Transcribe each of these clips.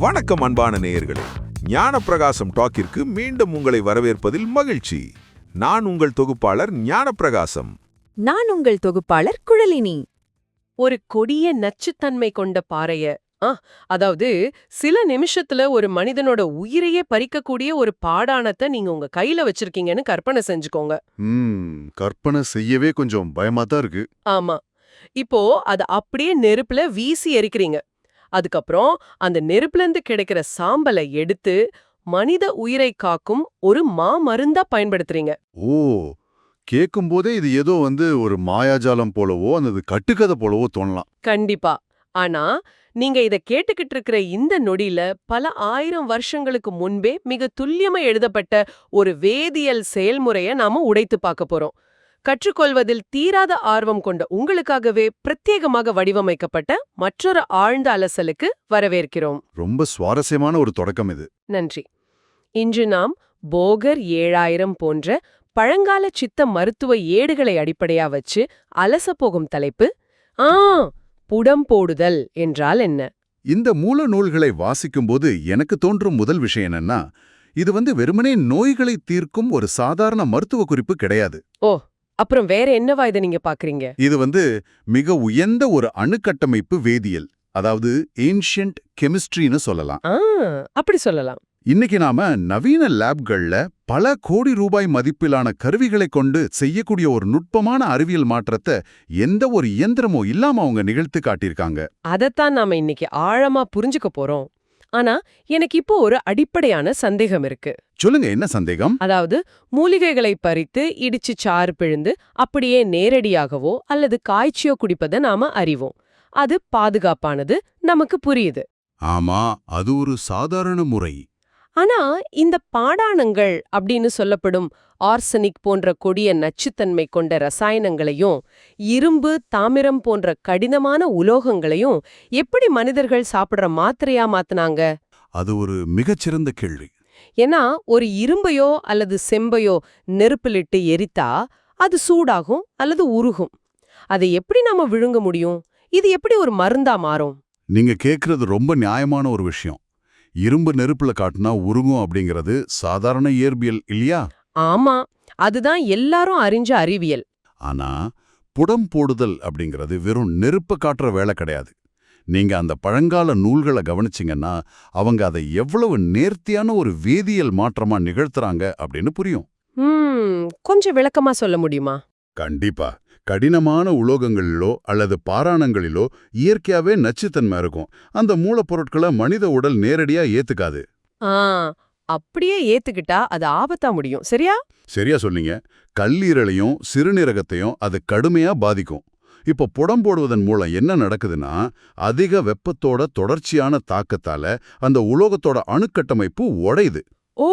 வணக்கம் அன்பான நேயர்களே, ஞானப்பிரகாசம் டாக்கிற்கு மீண்டும் உங்களை வரவேற்பதில் மகிழ்ச்சி. நான் உங்கள் தொகுப்பாளர் ஞானப்பிரகாசம். நான் உங்கள் தொகுப்பாளர் குழலினி. ஒரு கொடிய நச்சுத்தன்மை கொண்ட பாறைய அதாவது சில நிமிஷத்துல ஒரு மனிதனோட உயிரையே பறிக்கக்கூடிய ஒரு பாடானத்தை நீங்க உங்க கையில வச்சிருக்கீங்கன்னு கற்பனை செஞ்சுக்கோங்க. கற்பனை செய்யவே கொஞ்சம் பயமா தான் இருக்கு. ஆமா, இப்போ அத அப்படியே நெருப்புல வீசி எரிக்கிறீங்க. அதுக்கப்புறம் அந்த நெருப்புல இருந்து கிடைக்கிற சாம்பலை எடுத்து மனித உயிரை காக்கும் ஒரு மாமருந்தா பயன்படுத்துறீங்க. ஓ, கேட்கும் போதே இது ஏதோ ஒரு மாயாஜாலம் போலவோ அல்லது கட்டுக்கதை போலவோ தோணலாம். கண்டிப்பா. ஆனா நீங்க இத கேட்டுக்கிட்டு இருக்கிற இந்த நொடியில பல 1000 வருஷங்களுக்கு முன்பே மிக துல்லியமா எழுதப்பட்ட ஒரு வேதியியல் செயல்முறைய நாம உடைத்து பார்க்க போறோம். கற்றுக்கொள்வதில் தீராத ஆர்வம் கொண்ட உங்களுக்காகவே பிரத்யேகமாக வடிவமைக்கப்பட்ட மற்றொரு ஆழ்ந்த அலசலுக்கு வரவேற்கிறோம். ரொம்ப சுவாரஸ்யமான ஒரு தொடக்கம் இது. நன்றி. இன்று நாம் போகர் 7000 போன்ற பழங்கால சித்த மருத்துவ ஏடுகளை அடிப்படையா வச்சு அலச போகும் தலைப்பு புடம் போடுதல் என்றால் என்ன? இந்த மூல நூல்களை வாசிக்கும்போது எனக்கு தோன்றும் முதல் விஷயம் என்னன்னா, இது வெறுமனே நோய்களை தீர்க்கும் ஒரு சாதாரண மருத்துவ குறிப்பு கிடையாது. ஓ, அப்புறம் வேற என்னவா இதை நீங்க பாக்குறீங்க? இது மிக உயர்ந்த ஒரு அணுக்கட்டமைப்பு வேதியியல், அதாவது ஏன்ஷியன்ட் கெமிஸ்ட்ரின்னு சொல்லலாம். அப்படி சொல்லலாம். இன்னைக்கு நாம நவீன லேப்கள்ல பல கோடி ரூபாய் மதிப்பிலான கருவிகளை கொண்டு செய்யக்கூடிய ஒரு நுட்பமான அறிவியல் மாற்றத்தை எந்த ஒரு இயந்திரமோ இல்லாம அவங்க நிகழ்த்து காட்டியிருக்காங்க. அதைத்தான் நாம இன்னைக்கு ஆழமா புரிஞ்சுக்க போறோம். ஆனா எனக்கு இப்போ ஒரு அடிப்படையான சந்தேகம் இருக்கு. சொல்லுங்க, என்ன சந்தேகம்? அதாவது மூலிகைகளை பறித்து இடிச்சு சாறு பிழிந்து அப்படியே நேரடியாகவோ அல்லது காய்ச்சியோ குடிப்பதை நாம அறிவோம். அது பாதுகாப்பானது, நமக்கு புரியுது. ஆமா, அது ஒரு சாதாரண முறை. ஆனா இந்த பாடாணங்கள் அப்படின்னு சொல்லப்படும் ஆர்சனிக் போன்ற கொடிய நச்சுத்தன்மை கொண்ட ரசாயனங்களையும் இரும்பு, தாமிரம் போன்ற கடினமான உலோகங்களையும் எப்படி மனிதர்கள் சாப்பிடுற மாத்திரையா மாத்துனாங்க? அது ஒரு மிகச்சிறந்த கேள்வி. ஏன்னா ஒரு இரும்பையோ அல்லது செம்பையோ நெருப்பிலிட்டு எரித்தா அது சூடாகும் அல்லது உருகும். அதை எப்படி நாம விழுங்க முடியும்? இது எப்படி ஒரு மருந்தா மாறும்? நீங்க கேக்குறது ரொம்ப நியாயமான ஒரு விஷயம். இரும்பு நெருப்புல காட்டுனா உருகும் அப்படிங்கிறது சாதாரண இயற்பியல் இல்லையா? ஆமா, அதுதான் எல்லாரும் அறிஞ்ச அறிவியல். ஆனா புடம் போடுதல் அப்படிங்கிறது வெறும் நெருப்ப காட்டுற வேலை கிடையாது. நீங்க அந்த பழங்கால நூல்களை கவனிச்சிங்கன்னா அவங்க அதை எவ்வளவு நேர்த்தியான ஒரு வேதியியல் மாற்றமா நிகழ்த்துறாங்க அப்படின்னு புரியும். கொஞ்சம் விளக்கமா சொல்ல முடியுமா? கண்டிப்பா. கடினமான உலோகங்களிலோ அல்லது பாறாணங்களிலோ இயற்கையாவே நச்சுத்தன்மை இருக்கும். அந்த மூலப்பொருட்களை மனித உடல் நேரடியா ஏத்துக்காது. அப்படியே ஏத்துக்கிட்டா அது ஆபத்தா முடியும். சரியா சொன்னீங்க. கல்லீரலையும் சிறுநீரகத்தையும் அது கடுமையா பாதிக்கும். இப்போ புடம் போடுவதன் மூலம் என்ன நடக்குதுன்னா, அதிக வெப்பத்தோட தொடர்ச்சியான தாக்கத்தால அந்த உலோகத்தோட அணுக்கட்டமைப்பு உடையுது. ஓ,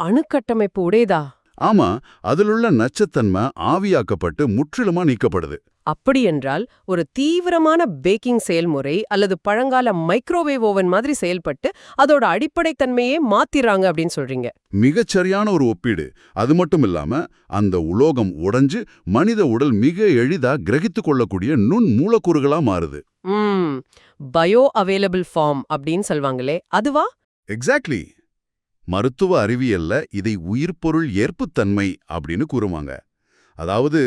அணுக்கட்டமைப்பு உடையதா? ஆமா, அதிலுள்ள நச்சுத்தன்மை ஆவியாக்கப்பட்டு முற்றிலுமா நீக்கப்படுது. அப்படி என்றால் ஒரு தீவிரமான பேக்கிங் செயல்முறை அல்லது பழங்கால மைக்ரோவேவ் ஓவன் மாதிரி செயல்பட்டு அதோட அடிப்படை தன்மையே மாத்திராங்க அப்படின்னு சொல்றீங்க. மிகச்சரியான ஒரு ஒப்பீடு. அது மட்டும் இல்லாம அந்த உலோகம் உடைஞ்சு மனித உடல் மிக எளிதா கிரகித்து கொள்ளக்கூடிய நுண் மூலக்கூறுகளா மாறுது. பயோ அவைலபிள் ஃபார்ம் அப்படின்னு சொல்வாங்களே, அதுவா? எக்ஸாக்ட்லி. மருத்துவ அறிவியல்ல இதை உயிர்ப்பொருள் ஏற்புத்தன்மை அப்படின்னு கூறுவாங்க. அதாவது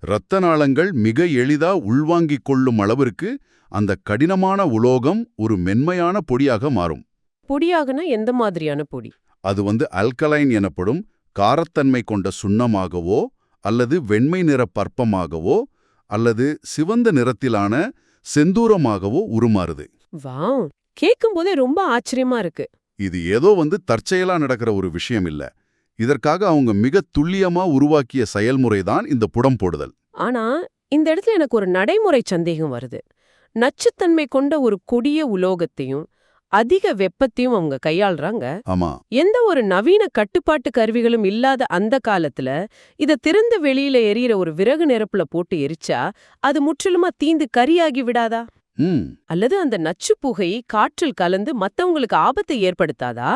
இரத்த நாளங்கள் மிக எளிதா உள்வாங்கிக் கொள்ளும் அளவிற்கு அந்த கடினமான உலோகம் ஒரு மென்மையான பொடியாக மாறும். பொடியாகனா எந்த மாதிரியான பொடி? அது அல்கலைன் எனப்படும் காரத்தன்மை கொண்ட சுண்ணமாகவோ அல்லது வெண்மை நிற பற்பமாகவோ அல்லது சிவந்த நிறத்திலான செந்தூரமாகவோ உருமாறுது. வாவ், கேட்கும் போதே ரொம்ப ஆச்சரியமா இருக்கு. இது ஏதோ தற்செயலா நடக்கிற ஒரு விஷயம் இல்ல. இதற்காக அவங்க மிக துல்லியமா உருவாக்கிய செயல்முறைதான் இந்த புடம் போடுதல். ஆனா இந்த இடத்துல எனக்கு ஒரு நடைமுறை சந்தேகம் வருது. நச்சுத்தன்மை கொண்ட ஒரு கொடிய உலோகத்தையும் அதிக வெப்பத்தையும் அவங்க கையாள்றாங்க. ஆமா, எந்த ஒரு நவீன கட்டுப்பாட்டு கருவிகளும் இல்லாத அந்த காலத்துல இத திறந்த வெளியில எரியிற ஒரு விறகு நெருப்புல போட்டு எரிச்சா அது முற்றிலுமா தீந்து கரியாகி விடாதா? அல்லது அந்த நச்சு புகை காற்றில் கலந்து மத்தவங்களுக்கு ஆபத்தை ஏற்படுத்தாதா?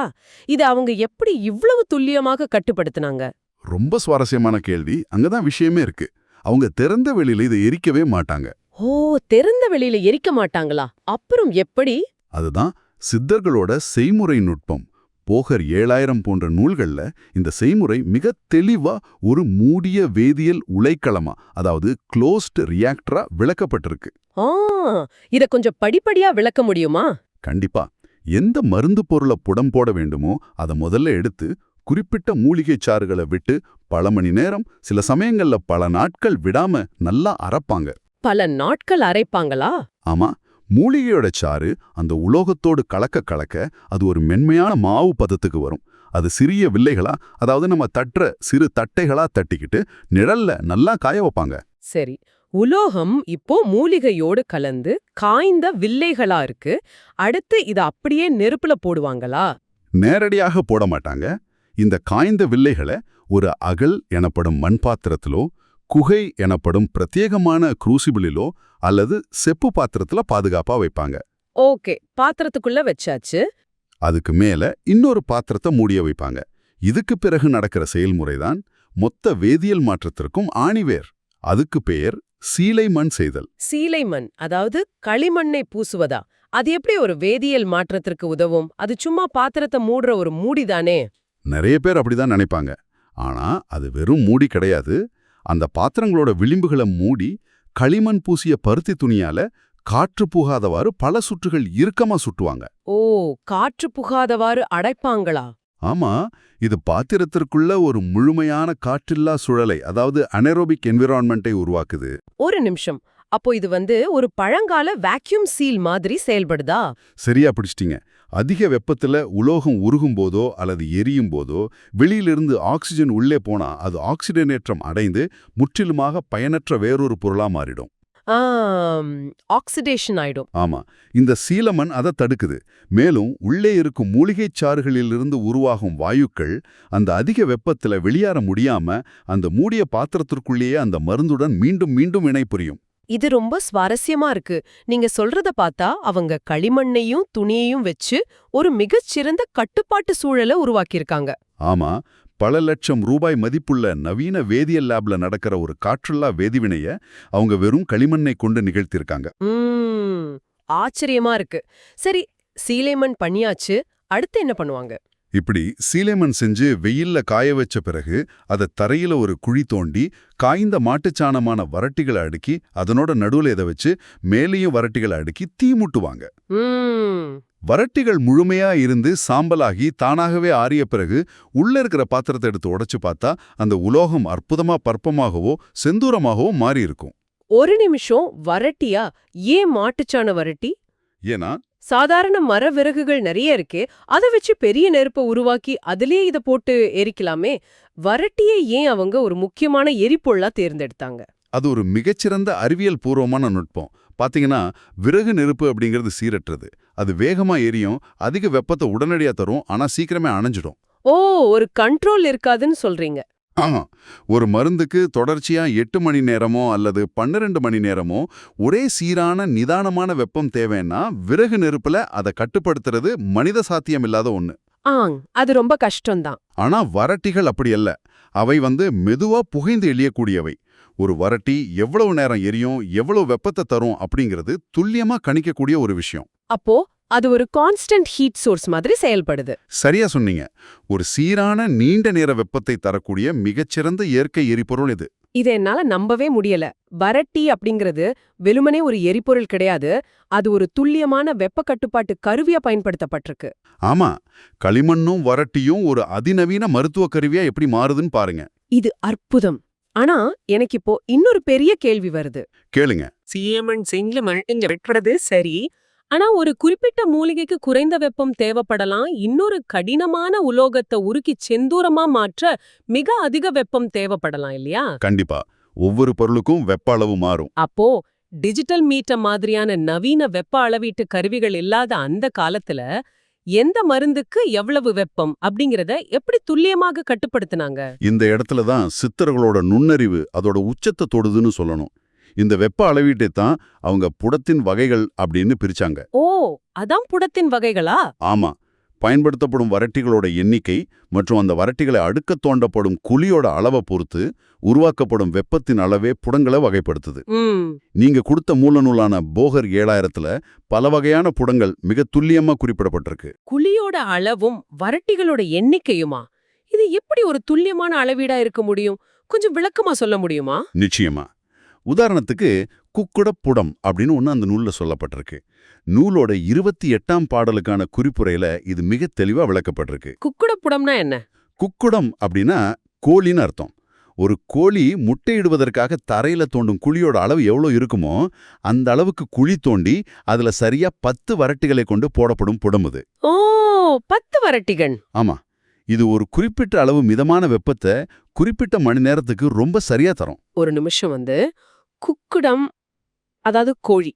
இது அவங்க எப்படி இவ்வளவு துல்லியமாக கட்டுப்படுத்தினாங்க? ரொம்ப சுவாரஸ்யமான கேள்வி. அங்கதான் விஷயமே இருக்கு. அவங்க திறந்த வெளியில இதை எரிக்கவே மாட்டாங்க. ஓ, திறந்த வெளியில எரிக்க மாட்டாங்களா? அப்புறம் எப்படி? அதுதான் சித்தர்களோட செய்முறை நுட்பம் போகர் 7000 போன்ற நூல்கள்ல இந்த செய்முறை மிக தெளிவா ஒரு மூடிய வேதியியல் உலைக்களமா, அதாவது க்ளோஸ்ட் ரியாக்டரா விளக்கப்பட்டிருக்கு. ஆ, இத கொஞ்சம் படிப்படியா விளக்க முடியுமா? கண்டிப்பா. எந்த மருந்து பொருளை புடம் போட வேண்டுமோ அதை முதல்ல எடுத்து குறிப்பிட்ட மூலிகைச் சாறுகளை விட்டு பல மணி நேரம், சில சமயங்கள்ல பல நாட்கள் விடாம நல்லா அரைப்பாங்க. பல நாட்கள் அரைப்பாங்களா? ஆமா, மூலிகையோட சாறு அந்த உலோகத்தோடு கலக்க கலக்க அது ஒரு மென்மையான மாவு பதத்துக்கு வரும். அது சிறிய வில்லைகளா, அதாவது நம்ம தட்டுற சிறு தட்டைகளா தட்டிக்கிட்டு நிழல்ல நல்லா காய வைப்பாங்க. சரி, உலோகம் இப்போ மூலிகையோடு கலந்து காய்ந்த வில்லைகளா இருக்கு. அடுத்து இத அப்படியே நெருப்புல போடுவாங்களா? நேரடியாக போட மாட்டாங்க. இந்த காய்ந்த வில்லைகளை ஒரு அகல் எனப்படும் மண் பாத்திரத்திலோ, குகை எனப்படும் பிரத்யேகமான குரூசிபிளிலோ அல்லது செப்பு பாத்திரத்துல பாதுகாப்பா வைப்பாங்க. ஓகே, பாத்திரத்துக்குள்ள வச்சாச்சு. அதுக்கு மேல இன்னொரு பாத்திரத்தை மூடிய வைப்பாங்க. இதுக்கு பிறகு நடக்கிற செயல்முறைதான் மொத்த வேதியியல் மாற்றத்திற்கும் ஆணிவேர். அதுக்கு பெயர் சீலை மண் செய்தல். சீலை மண், அதாவது களிமண்ணை பூசுவதா? அது எப்படி ஒரு வேதியியல் மாற்றத்திற்கு உதவும்? அது சும்மா பாத்திரத்தை மூடுற ஒரு மூடிதானே? நிறைய பேர் அப்படிதான் நினைப்பாங்க. ஆனா அது வெறும் மூடி கிடையாது. அந்த பாத்திரங்களோட விளிம்புகளை மூடி களிமண் பூசிய பருத்தி துணியால காற்று புகாதவாறு பல சுற்றுகள் இறுக்கமா சுட்டுவாங்க. ஓ, காற்று புகாதவாறு அடைப்பாங்களா? ஆமா, இது பாத்திரத்திற்குள்ள ஒரு முழுமையான காற்றில்லா சூழலை, அதாவது அனேரோபிக் என்விரான்மெண்ட்டை உருவாக்குது. ஒரு நிமிஷம், அப்போ இது ஒரு பழங்கால வேக்யூம் சீல் மாதிரி செயல்படுதா? சரியா பிடிச்சிட்டீங்க. அதிக வெப்பத்துல உலோகம் உருகும் போதோ அல்லது எரியும் போதோ வெளியிலிருந்து ஆக்சிஜன் உள்ளே போனா அது ஆக்சிடனேற்றம் அடைந்து முற்றிலுமாக பயனற்ற வேறொரு பொருளா மாறிடும். ஆக்சிடேஷன் ஆயிடும். ஆமா, இந்த சீலமண் அதை தடுக்குது. மேலும் உள்ளே இருக்கும் மூலிகைச் சாறுகளிலிருந்து உருவாகும் வாயுக்கள் அந்த அதிக வெப்பத்துல வெளியேற முடியாம அந்த மூடிய பாத்திரத்திற்குள்ளேயே அந்த மருந்துடன் மீண்டும் மீண்டும் இணைபுரியும். இது ரொம்ப சுவாரஸ்யமா இருக்கு. நீங்க சொல்றத பார்த்தா அவங்க களிமண்ணையும் துணியையும் வச்சு ஒரு மிகச்சிறந்த கட்டுப்பாட்டு சூழலை உருவாக்கியிருக்காங்க. ஆமா, பல லட்சம் ரூபாய் மதிப்புள்ள நவீன வேதியியல் லேப்ல நடக்கிற ஒரு காற்றுல்லா வேதிவினைய அவங்க வெறும் களிமண்ணை கொண்டு நிகழ்த்தியிருக்காங்க. ஆச்சரியமா இருக்கு. சரி, சீலைமண் பண்ணியாச்சு, அடுத்து என்ன பண்ணுவாங்க? இப்படி சீலைமண் செஞ்சு வெயில்ல காய வச்ச பிறகு அதை தரையில ஒரு குழி தோண்டி காய்ந்த மாட்டுச்சாணமான வரட்டிகளை அடுக்கி அதனோட நடுவுல இதை வச்சு மேலேயும் வரட்டிகளை அடுக்கி தீ மூட்டுவாங்க. வரட்டிகள் முழுமையா இருந்து சாம்பலாகி தானாகவே ஆறிய பிறகு உள்ள இருக்கிற பாத்திரத்தை எடுத்து உடைச்சு பார்த்தா அந்த உலோகம் அற்புதமா பற்பமாகவோ செந்தூரமாகவோ மாறி இருக்கும். ஒரு நிமிஷம், வரட்டியா? ஏன் மாட்டுச்சாண வரட்டி? ஏன்னா சாதாரண மர விறகுகள் நிறைய இருக்கே, அதை வச்சு பெரிய நெருப்பை உருவாக்கி அதிலேயே இதை போட்டு எரிக்கலாமே. வரட்டியை ஏன் அவங்க ஒரு முக்கியமான எரிபொருளா தேர்ந்தெடுத்தாங்க? அது ஒரு மிகச்சிறந்த அறிவியல் பூர்வமான நுட்பம். பாத்தீங்கன்னா, விறகு நெருப்பு அப்படிங்கிறது சீரற்றது. அது வேகமா எரியும், அதிக வெப்பத்தை உடனடியா தரும், ஆனா சீக்கிரமே அணைஞ்சிடும். ஓ, ஒரு கண்ட்ரோல் இருக்காதுன்னு சொல்றீங்க. ஆமா, ஒரு மருந்துக்கு தொடர்ச்சியா 8 மணி நேரமோ அல்லது 12 மணி நேரமோ ஒரே சீரான நிதானமான வெப்பம் தேவைன்னா விறகு நெருப்புல அதை கட்டுப்படுத்துறது மனித சாத்தியம் இல்லாத ஒண்ணு. அது ரொம்ப கஷ்டம்தான். ஆனா வரட்டிகள் அப்படி அல்ல. அவை மெதுவா புகைந்து எழியக்கூடியவை. ஒரு வரட்டி எவ்வளவு நேரம் எரியும், எவ்வளவு வெப்பத்தை தரும் அப்படிங்கிறது துல்லியமா கணிக்கக்கூடிய ஒரு விஷயம். அப்போ அது ஒரு கான்ஸ்டன்ட் ஹீட் சோர்ஸ் மாதிரி செயல்படுது. சரியா சொன்னீங்க. ஒரு சீரான நீண்ட நேர வெப்பத்தை தரக்கூடிய மிகச்சிறந்த இயற்கை எரிபொருள் இது. இதை என்னால நம்பவே முடியல. வரட்டி அப்படிங்கிறது வெறுமனே ஒரு எரிபொருள் கிடையாது, அது ஒரு துல்லியமான வெப்ப கட்டுப்பாட்டு கருவியா பயன்படுத்தப்பட்டிருக்கு. ஆமா, களிமண்ணும் வரட்டியும் ஒரு அதிநவீன மருத்துவ கருவியா எப்படி மாறுதுன்னு பாருங்க. இது அற்புதம். ஆனா எனக்கு இப்போ இன்னொரு பெரிய கேள்வி வருது. கேளுங்க. சீமண் செங்கல் வெட்டுறது சரி, ஆனா ஒரு குறிப்பிட்ட மூலிகைக்கு குறைந்த வெப்பம் தேவைப்படலாம். இன்னொரு கடினமான உலோகத்தை உருக்கி செந்தூரமா மாற்ற மிக அதிக வெப்பம் தேவைப்படலாம் இல்லையா? கண்டிப்பா, ஒவ்வொரு பொருளுக்கும் வெப்ப அளவு மாறும். அப்போ டிஜிட்டல் மீட்டர் மாதிரியான நவீன வெப்ப அளவீட்டு கருவிகள் இல்லாத அந்த காலத்துல எந்த மருந்துக்கு எவ்வளவு வெப்பம் அப்படிங்கறத எப்படி துல்லியமாக கட்டுப்படுத்தினாங்க? இந்த இடத்துல தான் சித்தர்களோட நுண்ணறிவு அதோட உச்சத்தை தொடுதுன்னு சொல்லணும். இந்த வெப்ப அளவீட்டை தான் அவங்க புடத்தின் வகைகள் அப்படின்னு பிரிச்சாங்க. ஓ, அதான் புடத்தின் வகைகளா? ஆமா, பயன்படுத்தப்படும் வறட்டிகளோட எண்ணிக்கை மற்றும் அந்த வறட்டிகளை அடுக்க தோண்டப்படும் குழியோட அளவை பொறுத்து உருவாக்கப்படும் வெப்பத்தின் அளவே புடங்களை வகைப்படுத்துது. நீங்க கொடுத்த மூலநூலான போகர் 7000ல பல வகையான புடங்கள் மிக துல்லியமா குறிப்பிடப்பட்டிருக்கு. குழியோட அளவும் வறட்டிகளோட எண்ணிக்கையுமா? இது எப்படி ஒரு துல்லியமான அளவீடா இருக்க முடியும்? கொஞ்சம் விளக்கமா சொல்ல முடியுமா? நிச்சயமா. உதாரணத்துக்கு குக்குடப்புடம் அப்படின்னு ஒன்று அந்த நூல்ல சொல்லப்பட்டிருக்கு. நூலோட 28ஆம் பாடலுக்கான குறிப்புரையில இது மிக தெளிவா விளக்கப்பட்டிருக்கு. குக்குடப்புடம்னா என்ன? குக்குடம் அப்படின்னா கோழின்னு அர்த்தம். ஒரு கோழி முட்டையிடுவதற்காக தரையில தோண்டும் குழியோட அளவு எவ்வளோ இருக்குமோ அந்த அளவுக்கு குழி தோண்டி அதுல சரியா 10 வறட்டிகளை கொண்டு போடப்படும் புடம் இது. ஓ, 10 வறட்டிகள். ஆமா, இது ஒரு குறிப்பிட்ட அளவு மிதமான வெப்பத்தை குறிப்பிட்ட மணி நேரத்துக்கு ரொம்ப சரியா தரும். ஒரு நிமிஷம் குக்குடம், அதாவது கோழி,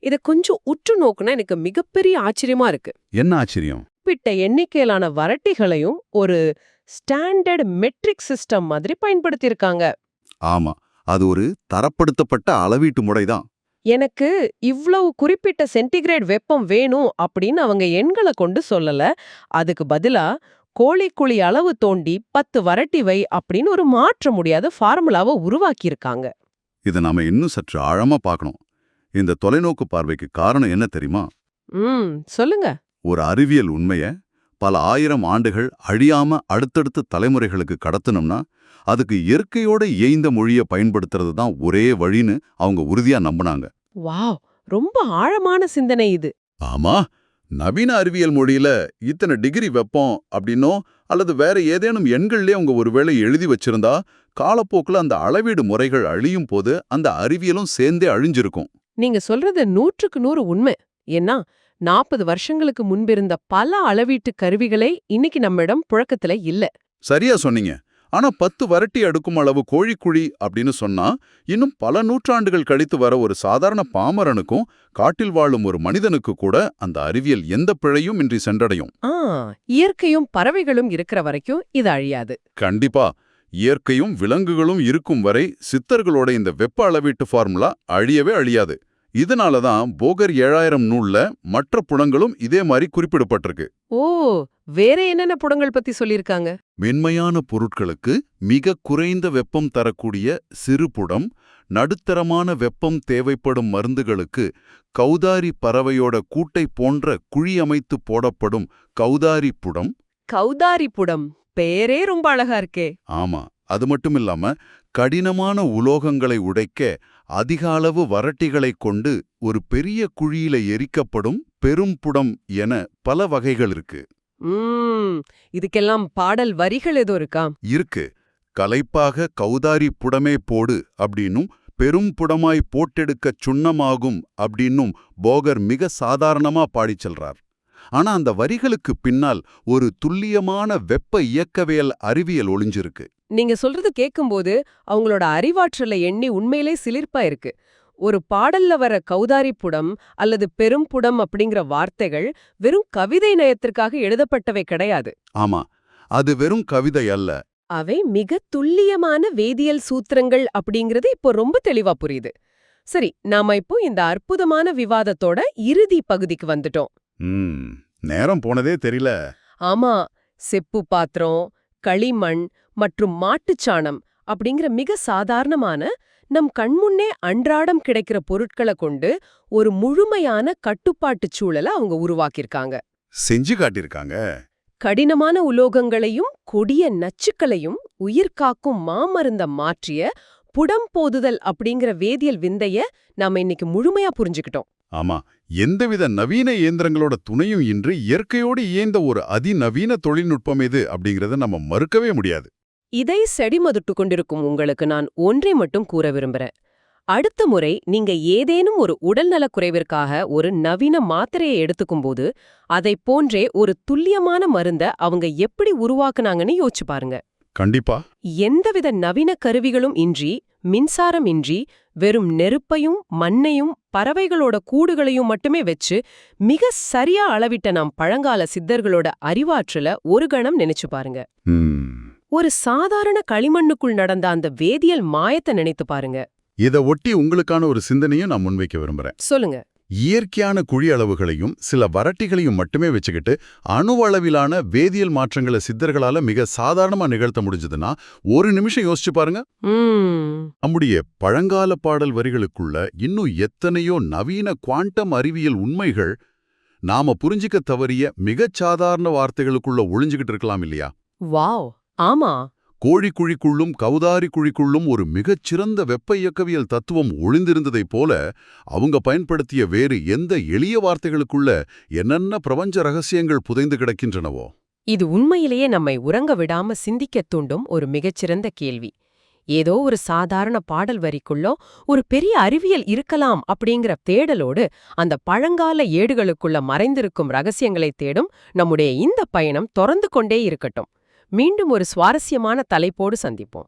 இத கொஞ்சம் உற்று நோக்குனா எனக்கு மிகப்பெரிய ஆச்சரியமா இருக்கு. என்ன ஆச்சரியம்? குறிப்பிட்ட எண்ணிக்கையிலான வறட்டிகளையும் ஒரு ஸ்டாண்டர்ட் மெட்ரிக் சிஸ்டம் மாதிரி பயன்படுத்தியிருக்காங்க. ஆமா, அது ஒரு தரப்படுத்தப்பட்ட அளவீட்டு முறைதான். எனக்கு இவ்வளவு குறிப்பிட்ட சென்டிகிரேட் வெப்பம் வேணும் அப்படின்னு அவங்க எண்களை கொண்டு சொல்லல. அதுக்கு பதிலா கோழிக்குழி அளவு தோண்டி 10 வறட்டி வை அப்படின்னு ஒரு மாற்ற முடியாத ஃபார்முலாவை உருவாக்கியிருக்காங்க. இதை நாம இன்னும் சற்று ஆழமா பார்க்கணும். இந்த தொலைநோக்கு பார்வைக்கு காரணம் என்ன தெரியுமா? சொல்லுங்க. ஒரு அறிவியல் உண்மைய பல 1000 ஆண்டுகள் அழியாம அடுத்தடுத்த தலைமுறைகளுக்கு கடத்தணும்னா அதுக்கு இயற்கையோட இயைந்த மொழியை பயன்படுத்துறது தான் ஒரே வழின்னு அவங்க உறுதியா நம்பினாங்க. வாவ், ரொம்ப ஆழமான சிந்தனை இது. ஆமா, நவீன அறிவியல் மொழியில இத்தனை டிகிரி வெப்பம் அப்படின்னோ அல்லது வேற ஏதேனும் எண்கள்லயே அவங்க ஒருவேளை எழுதி வச்சிருந்தா காலப்போக்குல அந்த அளவீடு முறைகள் அழியும் போது அந்த அறிவியலும் சேர்ந்தே அழிஞ்சிருக்கும். நீங்க சொல்றது 100க்கு 100 உண்மை. ஏன்னா 40 வருஷங்களுக்கு முன்பிருந்த பல அளவீட்டு கருவிகளே இன்னைக்கு நம்மிடம் புழக்கத்துல இல்ல. சரியா சொன்னீங்க. ஆனா 10 வறட்டி அடுக்கும் அளவு கோழிக்குழி அப்படின்னு சொன்னா இன்னும் பல நூற்றாண்டுகள் கழித்து வர ஒரு சாதாரண பாமரனுக்கும் காட்டில் வாழும் ஒரு மனிதனுக்கு கூட அந்த அறிவியல் எந்த பிழையும் இன்றி சென்றடையும். இயற்கையும் பறவைகளும் இருக்கிற வரைக்கும் இது அழியாது. கண்டிப்பா. இயற்கையும் விலங்குகளும் இருக்கும் வரை சித்தர்களோட இந்த வெப்ப அளவீட்டு ஃபார்முலா அழியவே அழியாது. இதனாலதான் போகர் 7000 நூல்ல மற்ற புடங்களும் இதே மாதிரி குறிப்பிடப்பட்டிருக்கு. ஓ, வேற என்னென்ன புடங்கள் பத்தி சொல்லிருக்காங்க? மென்மையான பொருட்களுக்கு மிக குறைந்த வெப்பம் தரக்கூடிய சிறு புடம், நடுத்தரமான வெப்பம் தேவைப்படும் மருந்துகளுக்கு கௌதாரி பறவையோட கூட்டை போன்ற குழி அமைத்து போடப்படும் கௌதாரி புடம். கௌதாரி புடம் பேரே ரொம்ப அழகா இருக்கே. ஆமா, அது மட்டும் இல்லாம கடினமான உலோகங்களை உடைக்க அதிக அளவு வறட்டிகளைக் கொண்டு ஒரு பெரிய குழியில எரிக்கப்படும் பெரும்புடம் என பல வகைகள் இருக்கு. இதுக்கெல்லாம் பாடல் வரிகள் ஏதோ இருக்கா? இருக்கு. கலைப்பாக கௌதாரி புடமே போடு அப்படின்னும் பெரும் புடமாய் போட்டெடுக்கச் சுண்ணமாகும் அப்படின்னும் போகர் மிக சாதாரணமா பாடிச் செல்றார். ஆனா அந்த வரிகளுக்கு பின்னால் ஒரு துல்லியமான வெப்ப இயக்கவியல் அறிவியல் ஒளிஞ்சிருக்கு. நீங்க சொல்றது கேட்கும்போது அவங்களோட அறிவாற்றலை எண்ணி உண்மையிலே சிலிர்ப்பா இருக்கு. ஒரு பாடல்ல வர கௌதாரி புடம் அல்லது பெரும் புடம் அப்படிங்கிற வார்த்தைகள் வெறும் கவிதை நயத்திற்காக எழுதப்பட்டவை கிடையாது. ஆமா, அது வெறும் கவிதை அல்ல. அவை மிக துல்லியமான வேதியியல் சூத்திரங்கள் அப்படிங்கிறது இப்போ ரொம்ப தெளிவா புரியுது. சரி, நாம இப்போ இந்த அற்புதமான விவாதத்தோட இறுதி பகுதிக்கு வந்துட்டோம். நேரம் போனதே தெரியல. ஆமா, செப்பு பாத்திரம், களிமண் மற்றும் மாட்டுச்சாணம் அப்படிங்கிற மிக சாதாரணமான நம் கண்முன்னே அன்றாடம் கிடைக்கிற பொருட்களை கொண்டு ஒரு முழுமையான கட்டுப்பாட்டுச் சூழலை அவங்க உருவாக்கியிருக்காங்க, செஞ்சு காட்டியிருக்காங்க. கடினமான உலோகங்களையும் கொடிய நச்சுக்களையும் உயிர்காக்கும் மாமருந்த மாற்றிய புடம் போதுதல் அப்படிங்கிற வேதியியல் விந்தைய நாம இன்னைக்கு முழுமையா புரிஞ்சுக்கிட்டோம். ஆமா, எந்தவித நவீன இயந்திரங்களோட துணையும் இன்றி இயற்கையோடு இயந்த ஒரு அதிநவீன தொழில்நுட்பம் இது அப்படிங்கறத நம்ம மறுக்கவே முடியாது. இதை செடிமதுட்டு கொண்டிருக்கும் உங்களுக்கு நான் ஒன்றை மட்டும் கூற விரும்புறேன். அடுத்த முறை நீங்க ஏதேனும் ஒரு உடல்நலக் குறைவிற்காக ஒரு நவீன மாத்திரையை எடுத்துக்கும்போது அதை போன்றே ஒரு துல்லியமான மருந்த அவங்க எப்படி உருவாக்குனாங்கன்னு யோசிச்சு பாருங்க. கண்டிப்பா. எந்தவித நவீன கருவிகளும் இன்றி, மின்சாரம் இன்றி, வெறும் நெருப்பையும் மண்ணையும் பறவைகளோட கூடுகளையும் மட்டுமே வச்சு மிக சரியா அளவிட்ட நாம் பழங்கால சித்தர்களோட அறிவாற்றல ஒரு கணம் நினைச்சு பாருங்க. ஒரு சாதாரண களிமண்ணுக்குள் நடந்த அந்த வேதியியல் மாயத்தை நினைத்து பாருங்க. இதை ஒட்டி உங்களுக்கான ஒரு சிந்தனையும் நான் முன்வைக்க விரும்புறேன். சொல்லுங்க. இயற்கையான குழி அளவுகளையும் சில வறட்டிகளையும் மட்டுமே வச்சுக்கிட்டு அணுவளவிலான வேதியியல் மாற்றங்களை சித்தர்களால மிக சாதாரணமா நிகழ்த்த முடிஞ்சதுன்னா ஒரு நிமிஷம் யோசிச்சு பாருங்க. நம்முடைய பழங்கால பாடல் வரிகளுக்குள்ள இன்னும் எத்தனையோ நவீன குவாண்டம் அறிவியல் உண்மைகள் நாம புரிஞ்சிக்க தவறிய மிகச் சாதாரண வார்த்தைகளுக்குள்ள ஒளிஞ்சுகிட்டு இருக்கலாம் இல்லையா? வாவ், ஆமா. கோழிக்குழிக்குள்ளும் கௌதாரி குழிக்குள்ளும் ஒரு மிகச்சிறந்த வெப்ப இயக்கவியல் தத்துவம் ஒளிந்திருந்ததைப் போல அவங்க பயன்படுத்திய வேறு எந்த எளிய வார்த்தைகளுக்குள்ள என்னென்ன பிரபஞ்ச ரகசியங்கள் புதைந்து கிடக்கின்றனவோ. இது உண்மையிலேயே நம்மை உறங்க விடாம சிந்திக்கத் தூண்டும் ஒரு மிகச்சிறந்த கேள்வி. ஏதோ ஒரு சாதாரண பாடல் வரிக்குள்ளோ ஒரு பெரிய அறிவியல் இருக்கலாம் அப்படிங்கிற தேடலோடு அந்த பழங்கால ஏடுகளுக்குள்ள மறைந்திருக்கும் ரகசியங்களைத் தேடும் நம்முடைய இந்த பயணம் தொடர்ந்து கொண்டே இருக்கட்டும். மீண்டும் ஒரு சுவாரஸ்யமான தலைப்போடு சந்திப்போம்.